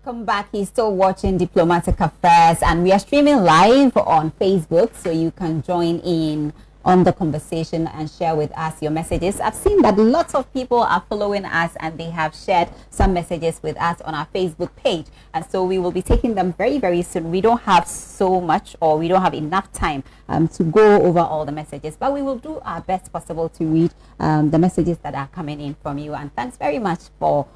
Welcome back. He's still watching Diplomatic Affairs, and we are streaming live on Facebook, so you can join in on the conversation and share with us your messages. I've seen that lots of people are following us and they have shared some messages with us on our Facebook page, and so we will be taking them very, very soon. We don't have so much, or we don't have enough time to go over all the messages, but we will do our best possible to read the messages that are coming in from you. And thanks very much for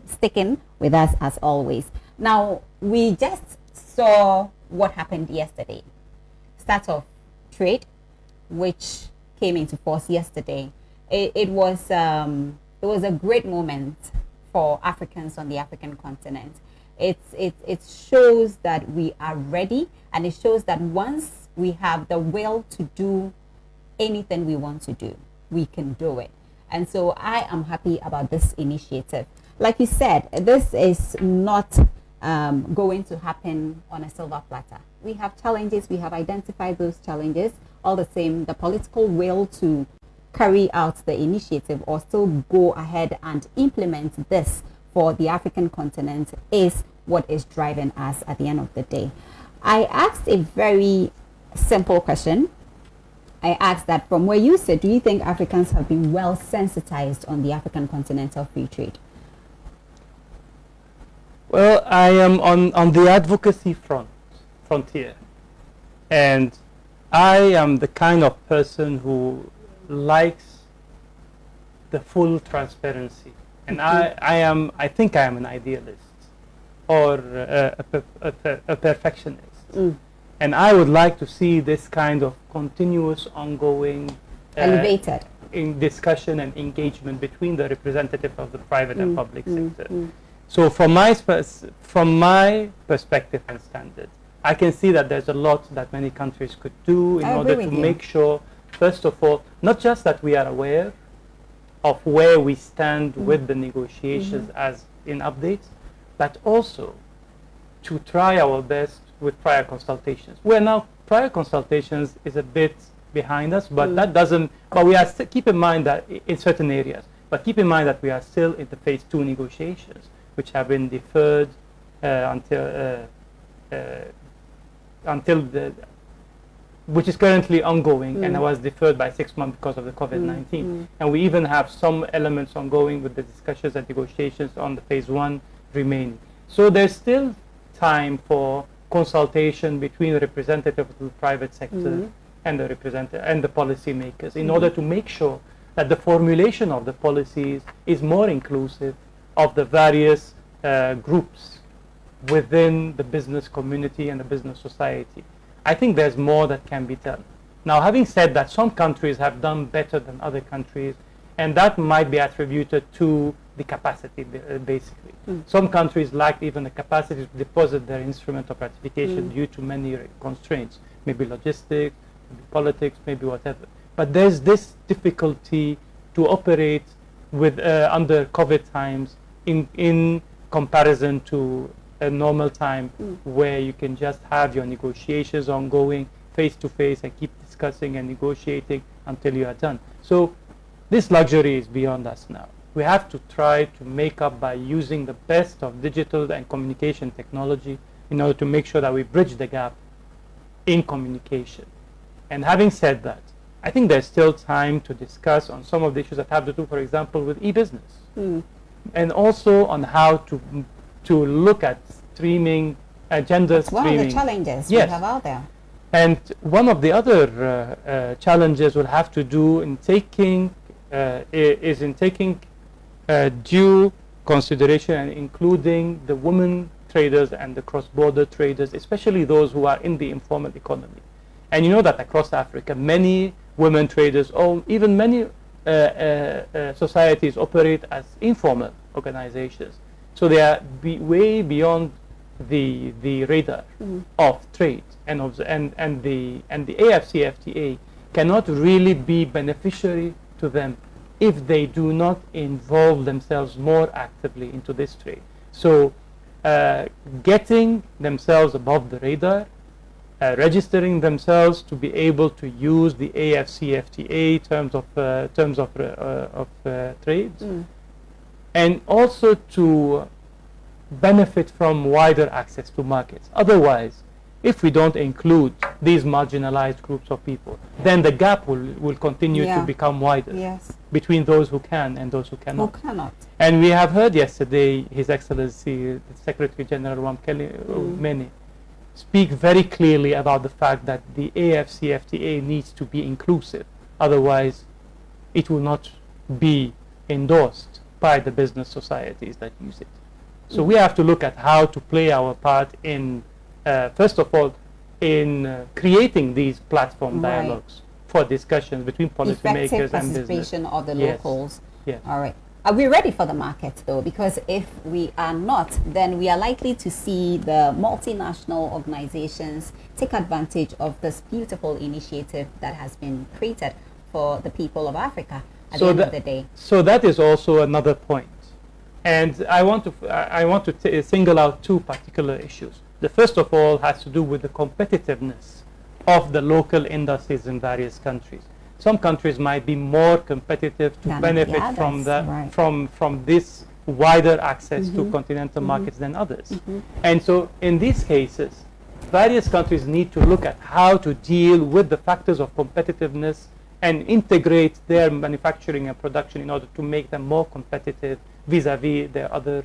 sticking with us as always. Now, we just saw what happened yesterday. Start of trade, which came into force yesterday. It was a great moment for Africans on the African continent. It shows that we are ready, and it shows that once we have the will to do anything we want to do, we can do it. And so I am happy about this initiative. Like you said, this is not going to happen on a silver platter. We have challenges. We have identified those challenges. All the same, the political will to carry out the initiative or still go ahead and implement this for the African continent is what is driving us at the end of the day. I asked a very simple question. I asked that from where you sit, do you think Africans have been well sensitized on the African continental free trade? Well, I am on the advocacy frontier, and I am the kind of person who likes the full transparency, and I think I am an idealist or a perfectionist, and I would like to see this kind of continuous, ongoing, elevated in discussion and engagement between the representative of the private and public sector. So from my perspective and standard, I can see that there's a lot that many countries could do in order to make sure, first of all, not just that we are aware of where we stand with the negotiations as in updates, but also to try our best with prior consultations. Where now prior consultations is a bit behind us, but that doesn't, but we are still, keep in mind that in certain areas, but keep in mind that we are still in the phase 2 negotiations, which have been deferred which is currently ongoing, and was deferred by 6 months because of the COVID-19. And we even have some elements ongoing with the discussions and negotiations on the phase 1 remaining. So there's still time for consultation between the representatives of the private sector and the policymakers in order to make sure that the formulation of the policies is more inclusive of the various groups within the business community and the business society. I think there's more that can be done. Now, having said that, some countries have done better than other countries, and that might be attributed to the capacity, basically. Some countries lack even the capacity to deposit their instrument of ratification due to many constraints, maybe logistics, maybe politics, maybe whatever. But there's this difficulty to operate with under COVID times in comparison to a normal time where you can just have your negotiations ongoing face to face and keep discussing and negotiating until you are done. So this luxury is beyond us now. We have to try to make up by using the best of digital and communication technology in order to make sure that we bridge the gap in communication. And having said that, I think there's still time to discuss on some of the issues that have to do, for example, with e-business, and also on how to look at streaming, gender streaming. One of the challenges we have out there. And one of the other challenges will have to do in taking due consideration and including the women traders and the cross-border traders, especially those who are in the informal economy. And you know that across Africa, many women traders, or even many societies operate as informal organizations. So they are way beyond the radar of trade, and the AFCFTA cannot really be beneficiary to them if they do not involve themselves more actively into this trade. So getting themselves above the radar, registering themselves to be able to use the AFCFTA terms of trades, and also to benefit from wider access to markets. Otherwise, if we don't include these marginalized groups of people, then the gap will continue to become wider between those who can and those who cannot. And we have heard yesterday His Excellency, the Secretary General Mene, speak very clearly about the fact that the AFCFTA needs to be inclusive. Otherwise, it will not be endorsed by the business societies that use it. So we have to look at how to play our part in, first of all, in creating these platform dialogues for discussions between policymakers and business. Participation of the locals. Yes. All right. Are we ready for the market, though? Because if we are not, then we are likely to see the multinational organizations take advantage of this beautiful initiative that has been created for the people of Africa at the end of the day. So that is also another point. And I want to single out two particular issues. The first of all has to do with the competitiveness of the local industries in various countries. Some countries might be more competitive to benefit from the from this wider access to continental markets than others. And so in these cases, various countries need to look at how to deal with the factors of competitiveness and integrate their manufacturing and production in order to make them more competitive vis-a-vis their other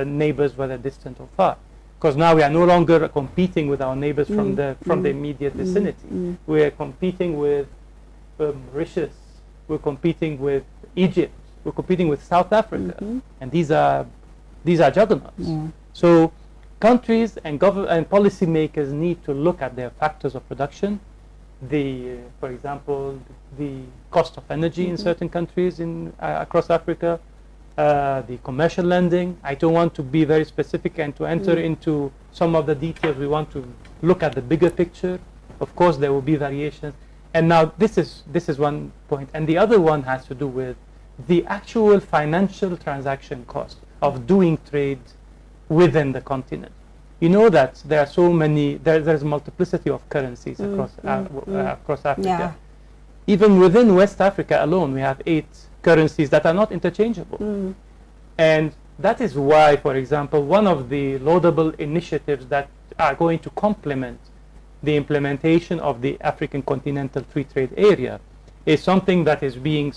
neighbors, whether distant or far. Because now we are no longer competing with our neighbors from the immediate vicinity. We are competing with Mauritius, we're competing with Egypt, we're competing with South Africa, and these are juggernauts. So countries and policymakers need to look at their factors of production, for example, the cost of energy in certain countries across Africa, the commercial lending. I don't want to be very specific and to enter into some of the details. We want to look at the bigger picture. Of course, there will be variations. And now this is one point. And the other one has to do with the actual financial transaction cost of doing trade within the continent. You know that there are so many, there's a multiplicity of currencies across Africa. Yeah. Even within West Africa alone, we have 8 currencies that are not interchangeable. And that is why, for example, one of the laudable initiatives that are going to complement the implementation of the African Continental Free Trade Area is something that is being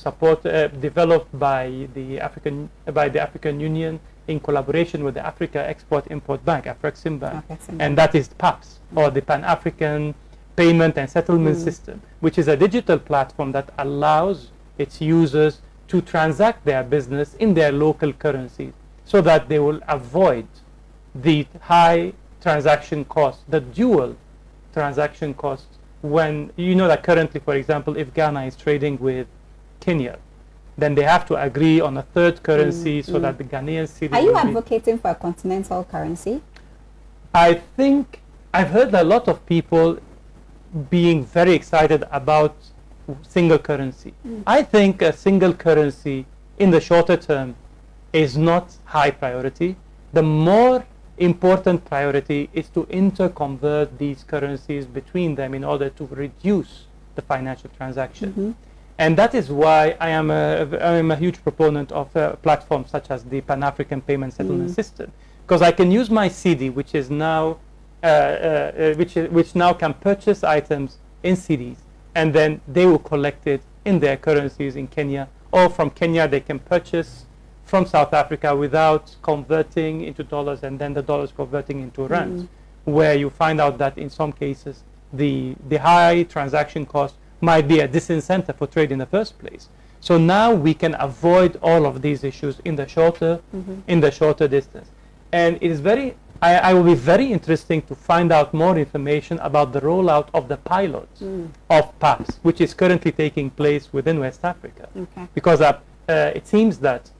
developed by the African Union in collaboration with the Africa Export-Import Bank, Afrexim Bank, and that is PAPS, or the Pan-African Payment and Settlement System, which is a digital platform that allows its users to transact their business in their local currency so that they will avoid the high transaction cost, the dual transaction cost, when you know that currently, for example, if Ghana is trading with Kenya, then they have to agree on a third currency so that the Ghanaian cedi. Are you advocating for a continental currency? I think I've heard a lot of people being very excited about single currency. I think a single currency in the shorter term is not high priority. The more important priority is to interconvert these currencies between them in order to reduce the financial transaction. And that is why I am a huge proponent of platforms such as the Pan-African Payment Settlement System, because I can use my cedi, which is now which now can purchase items in cedis, and then they will collect it in their currencies in Kenya, or from Kenya they can purchase from South Africa without converting into dollars, and then the dollars converting into rands, where you find out that in some cases the high transaction cost might be a disincentive for trade in the first place. So now we can avoid all of these issues in the shorter distance. And it is I will be very interesting to find out more information about the rollout of the pilot of PAPS, which is currently taking place within West Africa. Because it seems that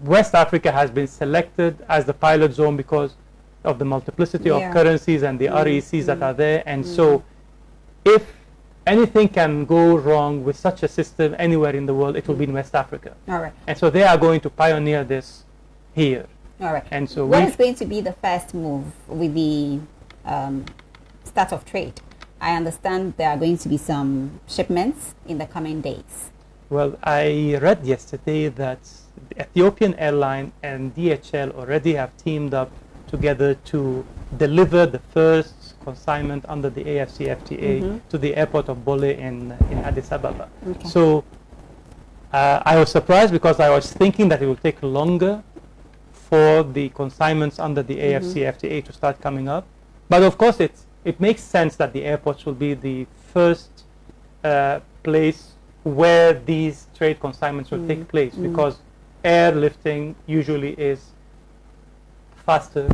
West Africa has been selected as the pilot zone because of the multiplicity of currencies and the RECs that are there. And so if anything can go wrong with such a system anywhere in the world, it will be in West Africa. All right. And so they are going to pioneer this here. All right. And so what is going to be the first move with the start of trade? I understand there are going to be some shipments in the coming days. Well, I read yesterday that the Ethiopian airline and DHL already have teamed up together to deliver the first consignment under the AFCFTA to the airport of Bole in Addis Ababa. Okay. So I was surprised because I was thinking that it would take longer for the consignments under the AFCFTA to start coming up. But of course, it makes sense that the airports will be the first place where these trade consignments will take place, because airlifting usually is faster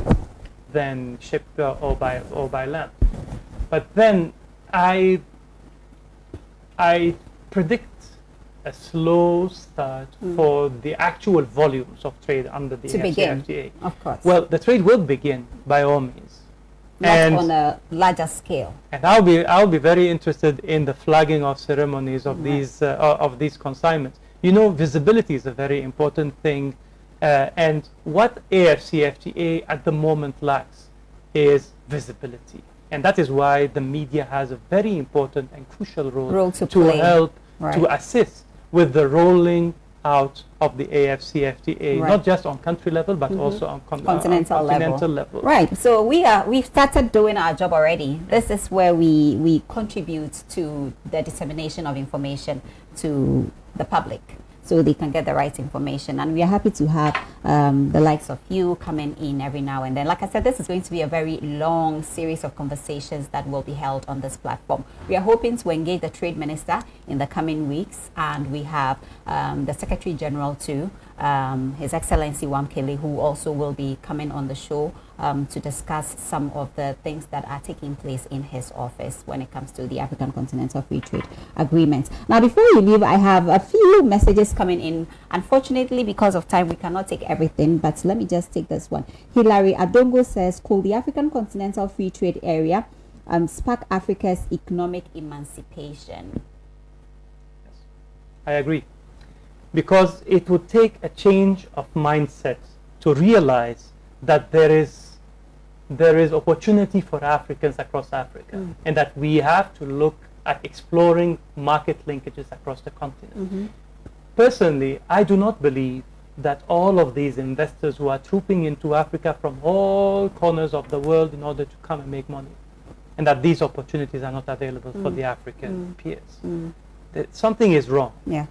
than ship or by land. But then I predict a slow start for the actual volumes of trade under the AFCFTA. Of course. Well, the trade will begin by all means. Not on a larger scale. And I'll be very interested in the flagging of ceremonies of these consignments. You know, visibility is a very important thing, and what AFCFTA at the moment lacks is visibility, and that is why the media has a very important and crucial role to help to assist with the rolling out of the AFCFTA, not just on country level, but also on continental level. Right. So we've started doing our job already. This is where we contribute to the dissemination of information to the public, so they can get the right information. And we are happy to have the likes of you coming in every now and then. Like I said, this is going to be a very long series of conversations that will be held on this platform. We are hoping to engage the Trade Minister in the coming weeks, and we have the Secretary General too, His Excellency Wamkele, who also will be coming on the show to discuss some of the things that are taking place in his office when it comes to the African Continental Free Trade Agreement. Now, before you leave, I have a few messages coming in. Unfortunately, because of time, we cannot take everything, but let me just take this one. Hilary Adongo says, could the African Continental Free Trade Area spark Africa's economic emancipation? Yes, I agree. Because it would take a change of mindset to realize that there is opportunity for Africans across Africa, and that we have to look at exploring market linkages across the continent. Personally, I do not believe that all of these investors who are trooping into Africa from all corners of the world in order to come and make money, and that these opportunities are not available for the African peers. That something is wrong. Yeah.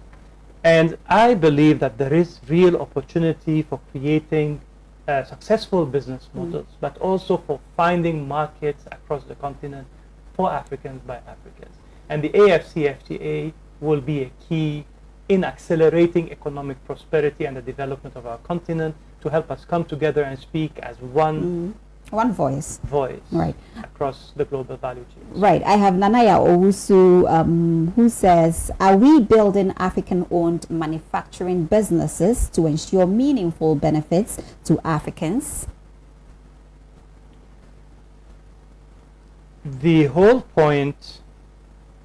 And I believe that there is real opportunity for creating successful business models, but also for finding markets across the continent for Africans by Africans. And the AFCFTA will be a key in accelerating economic prosperity and the development of our continent, to help us come together and speak as one voice across the global value chain. Right. I have Nanaya Owusu, who says, are we building African-owned manufacturing businesses to ensure meaningful benefits to Africans? The whole point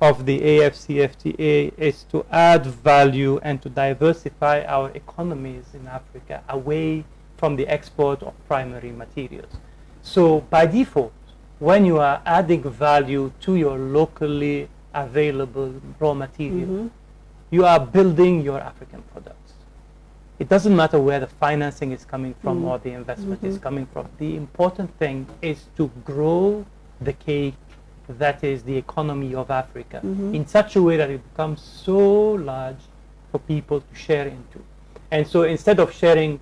of the AFCFTA is to add value and to diversify our economies in Africa away from the export of primary materials. So by default, when you are adding value to your locally available raw material, you are building your African products. It doesn't matter where the financing is coming from or the investment is coming from. The important thing is to grow the cake that is the economy of Africa in such a way that it becomes so large for people to share into. And so instead of sharing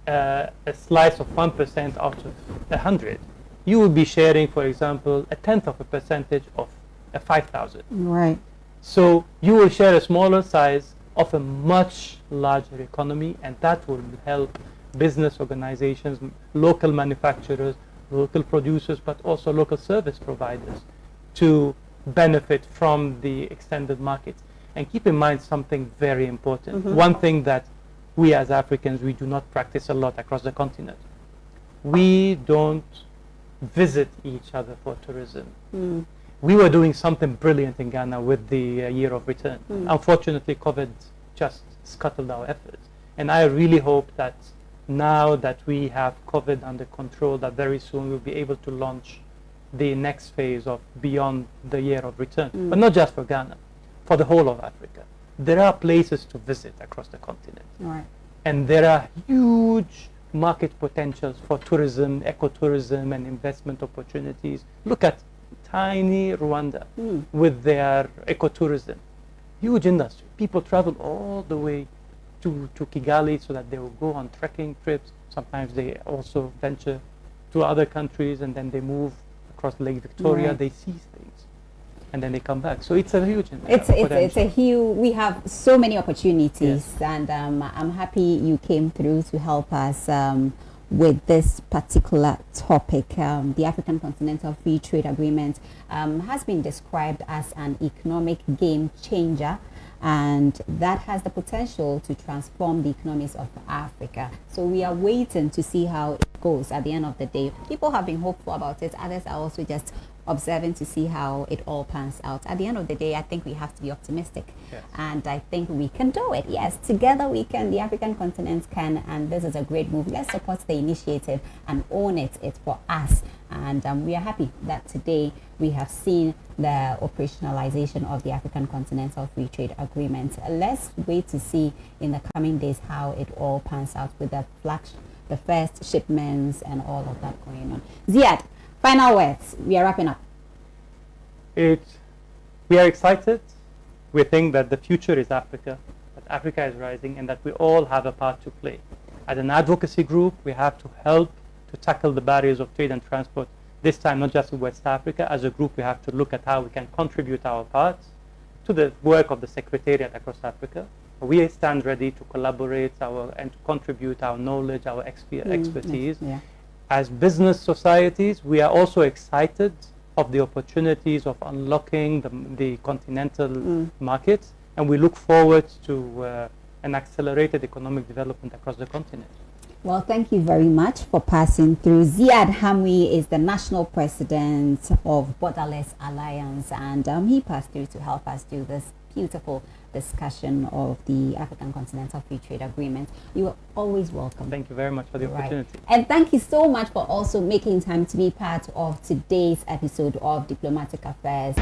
a slice of 1% out of 100, you will be sharing, for example, 0.1% of a 5,000. Right. So you will share a smaller size of a much larger economy, and that will help business organizations, local manufacturers, local producers, but also local service providers to benefit from the extended markets. And keep in mind something very important. One thing that we as Africans, we do not practice a lot across the continent. We don't visit each other for tourism. We were doing something brilliant in Ghana with the year of return. Unfortunately, COVID just scuttled our efforts. And I really hope that now that we have COVID under control, that very soon we'll be able to launch the next phase of beyond the year of return. But not just for Ghana, for the whole of Africa. there are places to visit across the continent. Right. And there are huge market potentials for tourism, ecotourism, and investment opportunities. Look at tiny Rwanda with their ecotourism. Huge industry. People travel all the way to Kigali so that they will go on trekking trips. Sometimes they also venture to other countries, and then they move across Lake Victoria. Right. They see things, and then they come back. So it's a huge it's a huge. We have so many opportunities, Yes. and I'm happy you came through to help us with this particular topic. The African Continental Free Trade Agreement has been described as an economic game changer, and that has the potential to transform the economies of Africa. So we are waiting to see how it goes at the end of the day. People have been hopeful about it. Others are also just observing to see how it all pans out. At the end of the day, I think we have to be optimistic. Yes. And I think we can do it. Yes, together we can. The African continent can, and this is a great move. Let's support the initiative and own it. It's for us. And we are happy that today we have seen the operationalization of the African Continental Free Trade Agreement. Let's wait to see in the coming days how it all pans out with the first shipments and all of that going on. Ziad, final words. We are wrapping up. We are excited. We think that the future is Africa, that Africa is rising, and that we all have a part to play. As an advocacy group, we have to help to tackle the barriers of trade and transport, this time not just in West Africa. As a group, we have to look at how we can contribute our parts to the work of the Secretariat across Africa. We stand ready to collaborate and to contribute our knowledge, our expertise. Yeah. As business societies, we are also excited of the opportunities of unlocking the continental markets, and we look forward to an accelerated economic development across the continent. Well, thank you very much for passing through. Ziad Hamoui is the national president of Borderless Alliance, and he passed through to help us do this beautiful discussion of the African Continental Free Trade Agreement. You are always welcome. Thank you very much for the opportunity. And thank you so much for also making time to be part of today's episode of Diplomatic Affairs.